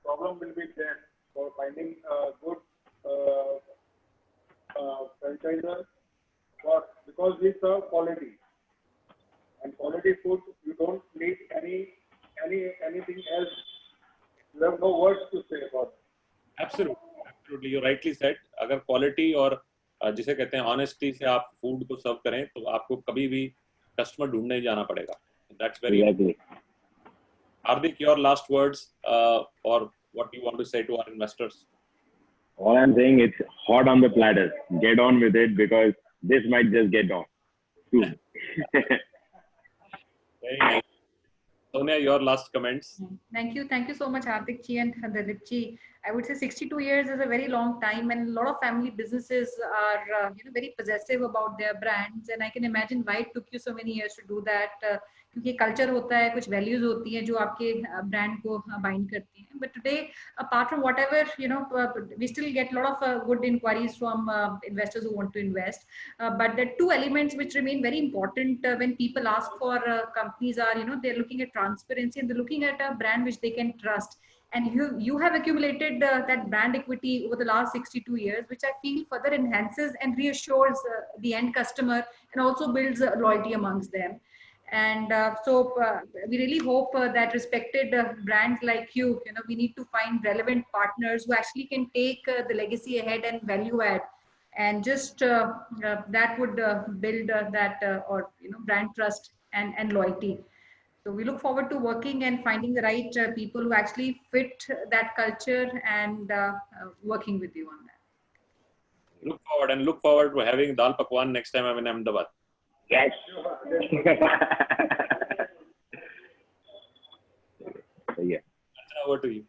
problem will be there for finding a good franchisor, because we serve quality, and quality food, you don't need anything else. You have no words to say about it. Absolutely, you rightly said. अगर quality और जिसे कहते हैं honesty से आप food को सर्व करें, तो आपको कभी भी कस्टमर ढूंढने जाना पड़ेगा. That's very exactly. Hardik, your last words, or what you want to say to our investors? All I'm saying, it's hot on the platter. Get on with it, because this might just get off soon. Very nice. Sonia, your last comments. Thank you so much, Hardik ji and Dilip ji. I would say 62 years is a very long time, and a lot of family businesses are very possessive about their brands. And I can imagine why it took you so many years to do that. क्योंकि culture होता है, कुछ values होती हैं जो आपके brand को bind करती हैं. But today, apart from whatever we still get a lot of good inquiries from investors who want to invest. But the two elements which remain very important when people ask for companies are, they're looking at transparency and they're looking at a brand which they can trust. And you have accumulated that brand equity over the last 62 years, which I feel further enhances and reassures the end customer and also builds loyalty amongst them. And so we really hope that respected brands like you, we need to find relevant partners who actually can take the legacy ahead and value add. And just that would build that brand trust and loyalty. So we look forward to working and finding the right people who actually fit that culture and working with you on that. Look forward to having dal pakwan next time I'm in Ahmedabad. Yes. Yeah. Over to you.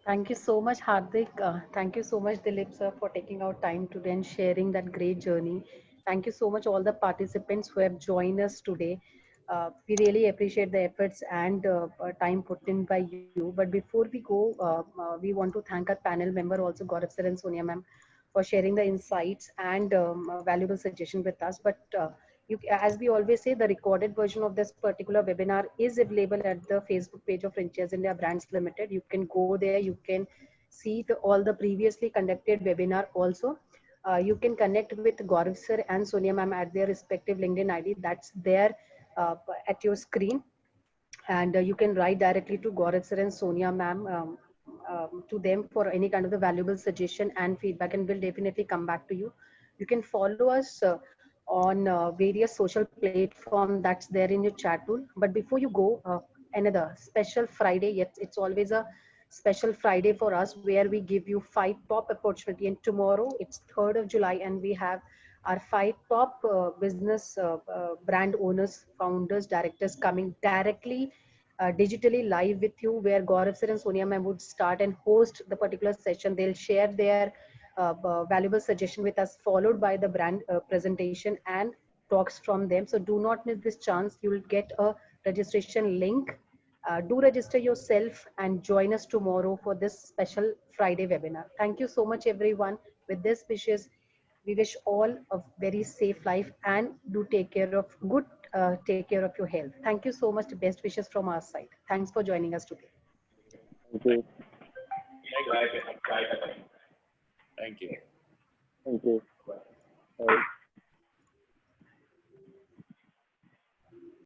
Thank you so much, Hardik. Thank you so much, Dilip sir, for taking out time today and sharing that great journey. Thank you so much, all the participants who have joined us today. We really appreciate the efforts and time put in by you. But before we go, we want to thank our panel member, also Gaurav sir and Sonia ma'am, for sharing the insights and valuable suggestion with us. But as we always say, the recorded version of this particular webinar is available at the Facebook page of Franchise India Brands Limited. You can go there, you can see all the previously conducted webinar also. You can connect with Gaurav sir and Sonia ma'am at their respective LinkedIn ID. That's there at your screen. And you can write directly to Gaurav sir and Sonia ma'am to them for any kind of the valuable suggestion and feedback, and we'll definitely come back to you. You can follow us on various social platforms that's there in your chat tool. But before you go, another special Friday, yes, it's always a special Friday for us where we give you 5 top opportunity. And tomorrow it's 3rd of July and we have our 5 top business brand owners, founders, directors coming directly digitally live with you, where Gaurav sir and Sonia ma'am would start and host the particular session. They'll share their valuable suggestion with us, followed by the brand presentation and talks from them. So do not miss this chance. You will get a registration link. Do register yourself and join us tomorrow for this special Friday webinar. Thank you so much, everyone. With this wishes, we wish all a very safe life and do take care of your health. Thank you so much. Best wishes from our side. Thanks for joining us today. Thank you. Thank you. Thank you. Bye.